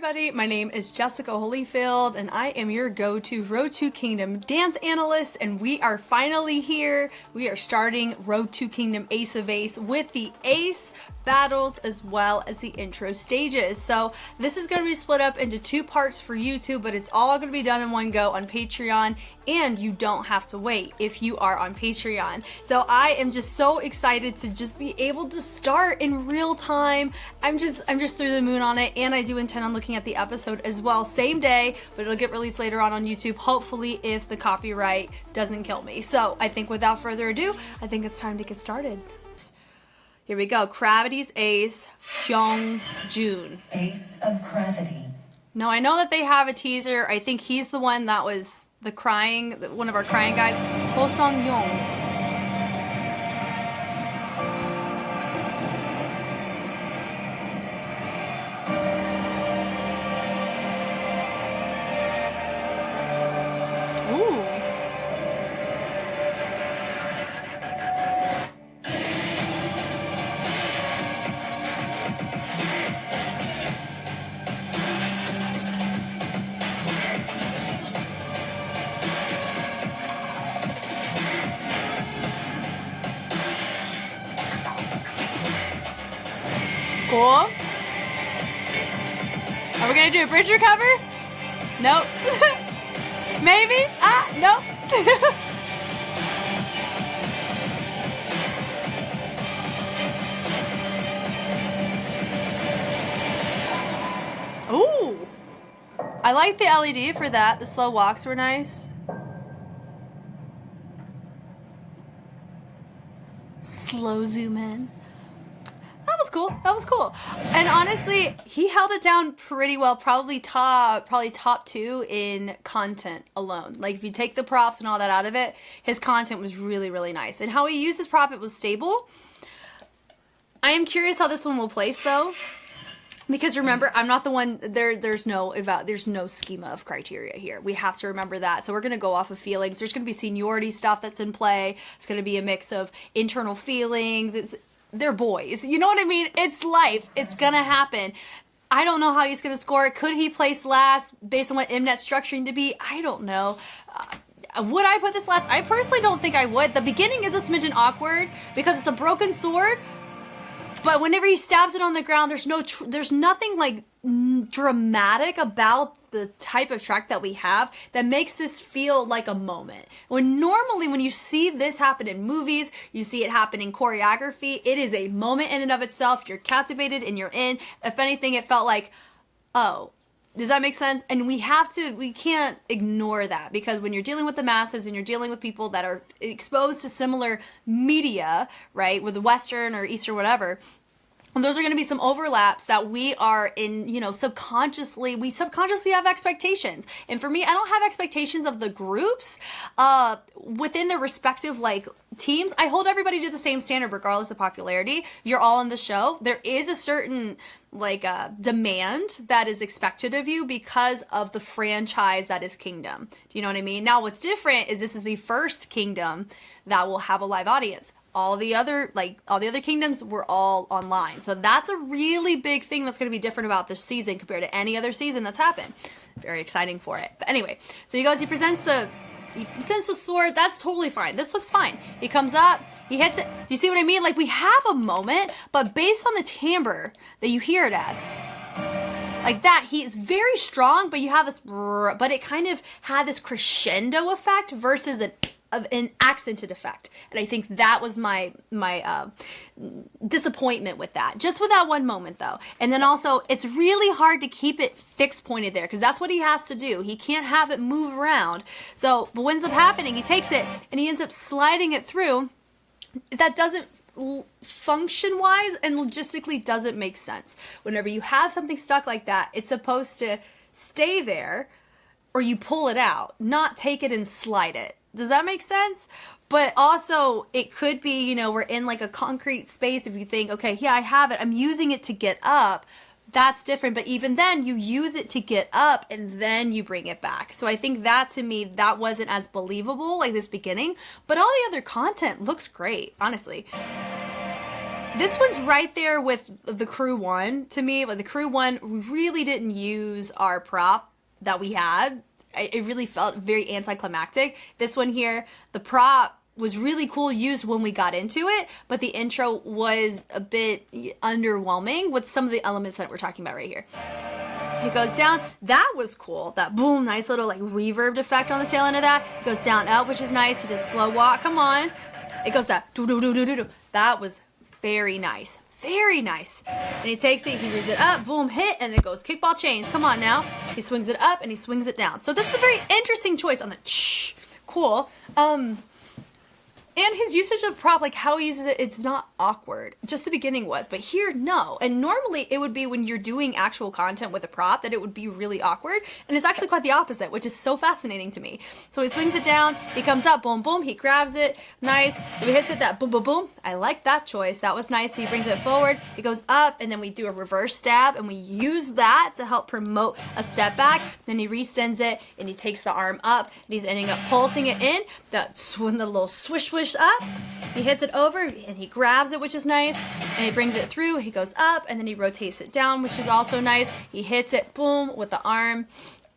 everybody, my name is Jessica Holyfield and I am your go-to Road to Kingdom dance analyst, and we are finally here. We are starting Road to Kingdom Ace of Ace with the Ace battles as well as the intro stages. So this is going to be split up into two parts for YouTube, but it's all going to be done in one go on Patreon, and you don't have to wait if you are on Patreon. So I am just so excited to just be able to start in real time. I'm just through the moon on it, and I do intend on looking at the episode as well, same day, but it'll get released later on YouTube, hopefully, if the copyright doesn't kill me. So I think without further ado, I think it's time to get started. Here we go. CRAVITY's Ace, Hyungjun. Ace of Gravity. Now I know that they have a teaser. I think he's the one that was the crying, one of our crying guys. Ho Sung Young. Cool. Are we gonna do a bridge recover? Nope. Maybe? Nope. Ooh. I like the LED for that. The slow walks were nice. Slow zoom in. That was cool. That was cool. And honestly, he held it down pretty well. Probably top two in content alone. Like if you take the props and all that out of it, his content was really, really nice. And how he used his prop, it was stable. I am curious how this one will place though. Because remember, I'm not the one, there's no schema of criteria here. We have to remember that. So we're going to go off of feelings. There's going to be seniority stuff that's in play. It's going to be a mix of internal feelings. They're boys. You know what I mean? It's life. It's going to happen. I don't know how he's going to score. Could he place last based on what Mnet's structuring to be? I don't know. Would I put this last? I personally don't think I would. The beginning is a smidgen awkward because it's a broken sword. But whenever he stabs it on the ground, there's nothing like dramatic about the type of track that we have that makes this feel like a moment. When normally when you see this happen in movies, you see it happen in choreography, it is a moment in and of itself. You're captivated and you're in. If anything, it felt like, oh, does that make sense? And we can't ignore that, because when you're dealing with the masses and you're dealing with people that are exposed to similar media, right, with Western or Eastern, whatever, and those are going to be some overlaps that we are in, we subconsciously have expectations. And for me, I don't have expectations of the groups within their respective teams. I hold everybody to the same standard regardless of popularity. You're all in the show. There is a certain demand that is expected of you because of the franchise that is Kingdom. Do you know what I mean? Now, what's different is this is the first Kingdom that will have a live audience. All the other kingdoms were all online. So that's a really big thing that's going to be different about this season compared to any other season that's happened. Very exciting for it. But anyway, so he presents the sword. That's totally fine. This looks fine. He comes up, he hits it. Do you see what I mean? Like, we have a moment, but based on the timbre that you hear it as, like that, he is very strong, but you have this, but it kind of had this crescendo effect versus an accented effect. And I think that was my disappointment with that. Just with that one moment though. And then also, it's really hard to keep it fixed pointed there, because that's what he has to do. He can't have it move around. So, but what ends up happening, he takes it and he ends up sliding it through. That doesn't function-wise and logistically doesn't make sense. Whenever you have something stuck like that, it's supposed to stay there, or you pull it out, not take it and slide it. Does that make sense? But also, it could be, we're in like a concrete space. If you think, okay, yeah, I have it, I'm using it to get up, that's different. But even then, you use it to get up and then you bring it back. So I think that, to me, that wasn't as believable, like this beginning. But all the other content looks great, honestly. This one's right there with the CREWONE to me, but the CREWONE, we really didn't use our prop that we had. It really felt very anticlimactic. This one here, the prop was really cool used when we got into it, but the intro was a bit underwhelming with some of the elements that we're talking about right here. It goes down. That was cool. That boom, nice little like reverb effect on the tail end of that. It goes down, up, which is nice. He does slow walk. Come on. It goes that do do do do do do. That was very nice. Very nice. And he takes it, he reads it up, boom, hit, and it goes kickball change. Come on now. He swings it up and he swings it down. So this is a very interesting choice on the cool. And his usage of prop, like how he uses it, it's not awkward. Just the beginning was, but here, no. And normally it would be when you're doing actual content with a prop that it would be really awkward. And it's actually quite the opposite, which is so fascinating to me. So he swings it down, he comes up, boom, boom, he grabs it, nice. So he hits it, that boom, boom, boom. I like that choice. That was nice. He brings it forward, he goes up, and then we do a reverse stab, and we use that to help promote a step back. Then he resends it, and he takes the arm up, and he's ending up pulsing it in. That's when the little swish, swish up, he hits it over and he grabs it, which is nice, and he brings it through, he goes up, and then he rotates it down, which is also nice. He hits it, boom, with the arm,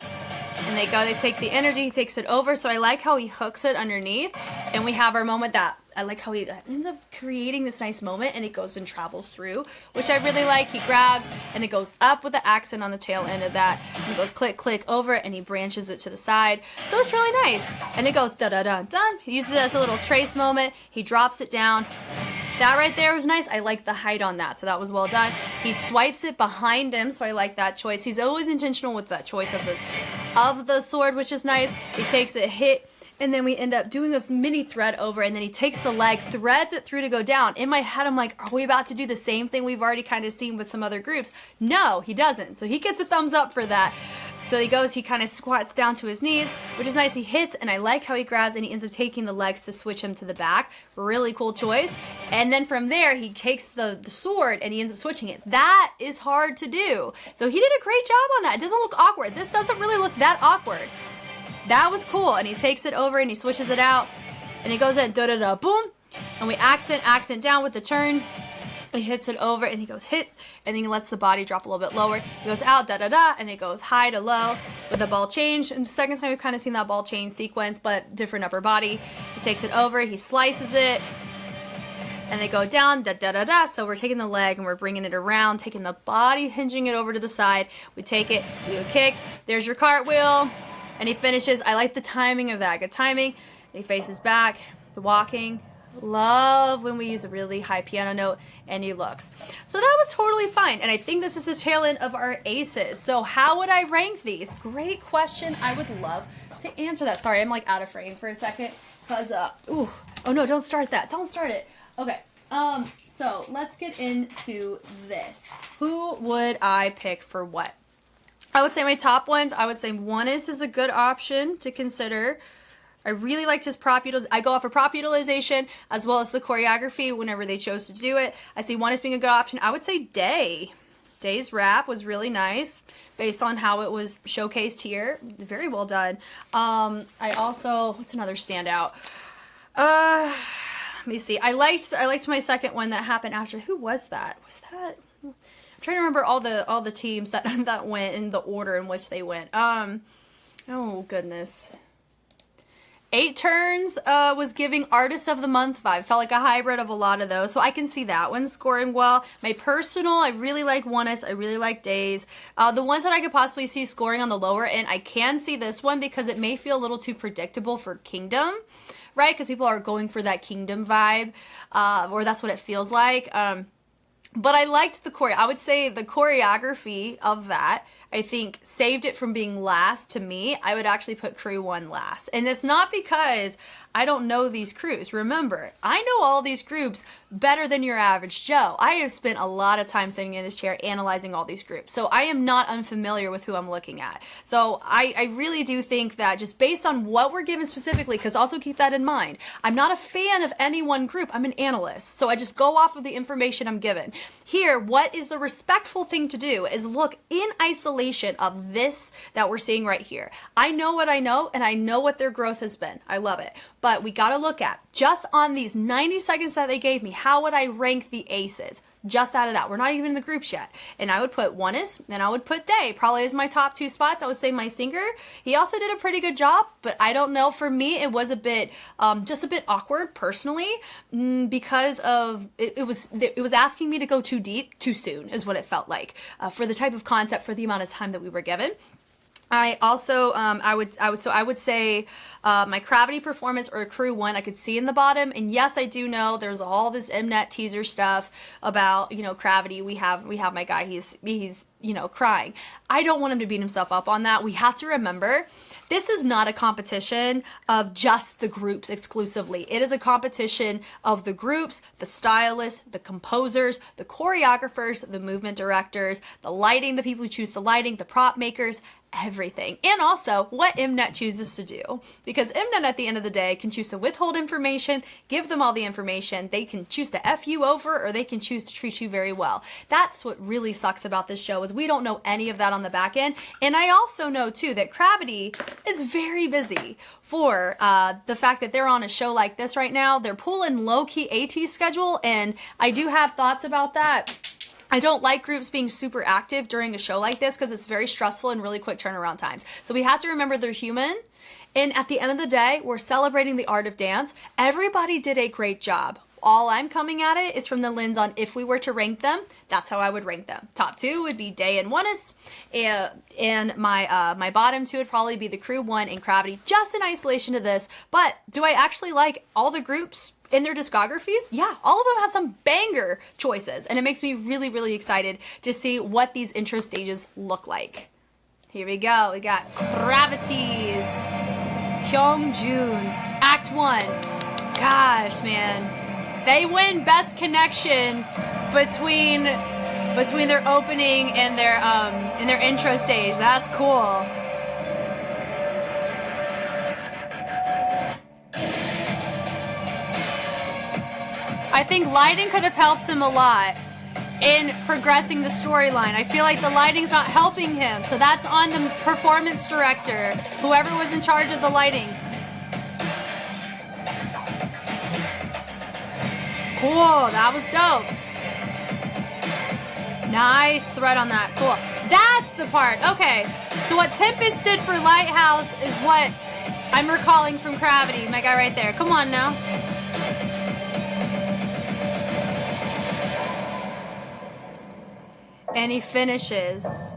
and they take the energy, he takes it over. So I like how he hooks it underneath, and we have our moment that I like how he ends up creating this nice moment, and it goes and travels through, which I really like. He grabs, and it goes up with the accent on the tail end of that. He goes click, click over it, and he branches it to the side. So it's really nice. And it goes da-da-da-dun. He uses it as a little trace moment. He drops it down. That right there was nice. I like the height on that, so that was well done. He swipes it behind him, so I like that choice. He's always intentional with that choice of the sword, which is nice. He takes it, hit, and then we end up doing this mini thread over, and then he takes the leg, threads it through to go down. In my head, I'm like, are we about to do the same thing we've already kind of seen with some other groups? No, he doesn't. So he gets a thumbs up for that. So he goes, he kind of squats down to his knees, which is nice. He hits, and I like how he grabs, and he ends up taking the legs to switch him to the back. Really cool choice. And then from there, he takes the sword, and he ends up switching it. That is hard to do. So he did a great job on that. It doesn't look awkward. This doesn't really look that awkward. That was cool. And he takes it over and he switches it out, and he goes in, da-da-da, boom, and we accent down with the turn. He hits it over, and he goes hit, and then he lets the body drop a little bit lower. He goes out, da-da-da, and it goes high to low with the ball change. And the second time we've kind of seen that ball change sequence, but different upper body. He takes it over, he slices it, and they go down, da-da-da-da. So we're taking the leg, and we're bringing it around, taking the body, hinging it over to the side. We take it, we do a kick. There's your cartwheel. And he finishes. I like the timing of that. Good timing. And he faces back. The walking. Love when we use a really high piano note. And he looks. So that was totally fine. And I think this is the tail end of our aces. So how would I rank these? Great question. I would love to answer that. Sorry, I'm like out of frame for a second. Because, oh no, don't start that. Don't start it. Okay. So let's get into this. Who would I pick for what? I would say my top ones, I would say ONEUS is a good option to consider. I really liked his prop utilization. I go off of prop utilization as well as the choreography whenever they chose to do it. I see ONEUS being a good option. I would say Day. Day's rap was really nice based on how it was showcased here. Very well done. I also, what's another standout? Let me see. I liked my second one that happened after. Who was that? Was that... I'm trying to remember all the teams that went in the order in which they went. Oh goodness. 8 Turns was giving Artist of the Month vibe. Felt like a hybrid of a lot of those. So I can see that one scoring well. My personal, I really like ONEUS. I really like Days. The ones that I could possibly see scoring on the lower end, I can see this one because it may feel a little too predictable for Kingdom, right? Because people are going for that Kingdom vibe, or that's what it feels like. But I liked the choreo. I would say the choreography of that, I think, saved it from being last to me. I would actually put CREWONE last. And it's not because I don't know these crews. Remember, I know all these groups better than your average Joe. I have spent a lot of time sitting in this chair analyzing all these groups. So I am not unfamiliar with who I'm looking at. So I really do think that just based on what we're given specifically, because also keep that in mind, I'm not a fan of any one group. I'm an analyst. So I just go off of the information I'm given. Here, what is the respectful thing to do is look in isolation of this that we're seeing right here. I know what I know, and I know what their growth has been. I love it. but we got to look at, just on these 90 seconds that they gave me, how would I rank the aces? Just out of that. We're not even in the groups yet. And I would put ONEUS, and I would put Day probably as my top 2 spots. I would say my singer, he also did a pretty good job, but I don't know, for me it was a bit just a bit awkward personally, because of it was asking me to go too deep too soon is what it felt like, for the type of concept, for the amount of time that we were given. I also, I would say my CRAVITY performance, or crew 1, I could see in the bottom. And yes, I do know there's all this Mnet teaser stuff about, you know, CRAVITY. We have my guy, he's you know, crying. I don't want him to beat himself up on that. We have to remember, this is not a competition of just the groups exclusively. It is a competition of the groups, the stylists, the composers, the choreographers, the movement directors, the lighting, the people who choose the lighting, the prop makers, everything. And also what Mnet chooses to do, because Mnet at the end of the day can choose to withhold information, give them all the information. They can choose to F you over, or they can choose to treat you very well. That's what really sucks about this show, is we don't know any of that on the back end. And I also know too that CRAVITY is very busy for the fact that they're on a show like this right now. They're pulling low-key AT schedule, and I do have thoughts about that. I don't like groups being super active during a show like this, because it's very stressful and really quick turnaround times. So we have to remember they're human. And at the end of the day, we're celebrating the art of dance. Everybody did a great job. All I'm coming at it is from the lens on, if we were to rank them, that's how I would rank them. Top 2 would be Day and ONEUS, and my bottom 2 would probably be the crew 1 and CRAVITY, just in isolation to this. But do I actually like all the groups in their discographies? Yeah, all of them have some banger choices, and it makes me really, really excited to see what these intro stages look like. Here we go. We got CRAVITY's Hyungjun, Act 1. Gosh, man. They win Best Connection between their opening and their intro stage. That's cool. I think lighting could have helped him a lot in progressing the storyline. I feel like the lighting's not helping him, so that's on the performance director, whoever was in charge of the lighting. Cool, that was dope. Nice thread on that, cool. That's the part, okay. So what Tempest did for Lighthouse is what I'm recalling from CRAVITY, my guy right there. Come on now. And he finishes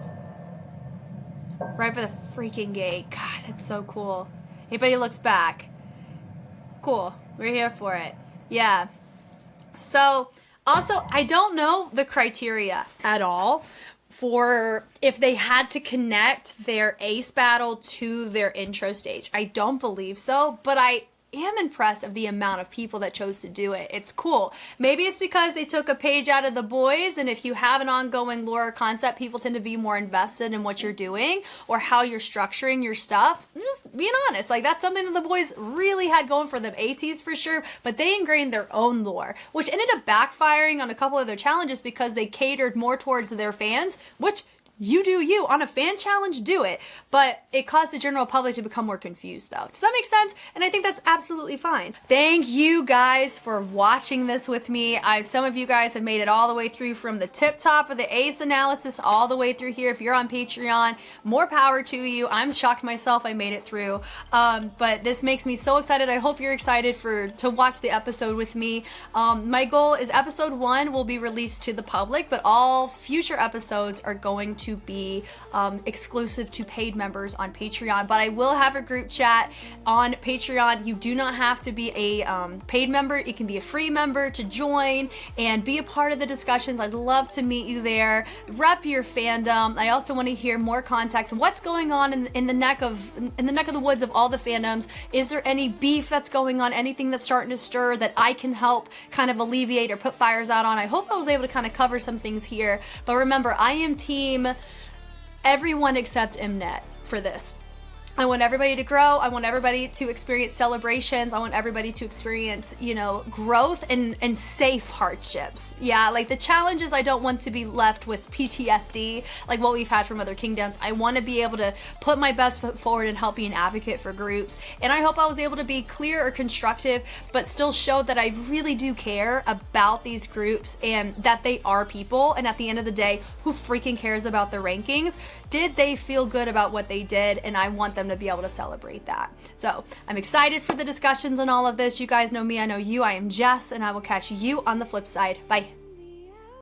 right for the freaking gate. God, that's so cool. Hey, but he looks back. Cool, we're here for it. Yeah. So, also, I don't know the criteria at all for if they had to connect their ace battle to their intro stage. I don't believe so, but I am impressed of the amount of people that chose to do it. It's cool. Maybe it's because they took a page out of the boys, and if you have an ongoing lore concept, people tend to be more invested in what you're doing or how you're structuring your stuff. I'm just being honest, like that's something that the boys really had going for them, ATs for sure, but they ingrained their own lore, which ended up backfiring on a couple of their challenges because they catered more towards their fans, which you do you. On a fan challenge, do it. But it caused the general public to become more confused, though. Does that make sense? And I think that's absolutely fine. Thank you guys for watching this with me. Some of you guys have made it all the way through from the tip top of the ACE analysis all the way through here. If you're on Patreon, more power to you. I'm shocked myself I made it through. But this makes me so excited. I hope you're excited to watch the episode with me. My goal is episode 1 will be released to the public, but all future episodes are going to be exclusive to paid members on Patreon. But I will have a group chat on Patreon. You do not have to be a paid member. It can be a free member to join and be a part of the discussions. I'd love to meet you there. Rep your fandom. I also want to hear more context. What's going on in the neck of the woods of all the fandoms? Is there any beef that's going on? Anything that's starting to stir that I can help kind of alleviate or put fires out on? I hope I was able to kind of cover some things here. But remember, I am team everyone except Mnet for this. I want everybody to grow. I want everybody to experience celebrations. I want everybody to experience, you know, growth and safe hardships. Yeah, like the challenges, I don't want to be left with PTSD like what we've had from other kingdoms. I want to be able to put my best foot forward and help be an advocate for groups. And I hope I was able to be clear or constructive, but still show that I really do care about these groups and that they are people. And at the end of the day, who freaking cares about the rankings? Did they feel good about what they did? And I want them to be able to celebrate that. So I'm excited for the discussions on all of this. You guys know me, I know you. I am Jess, and I will catch you on the flip side. Bye.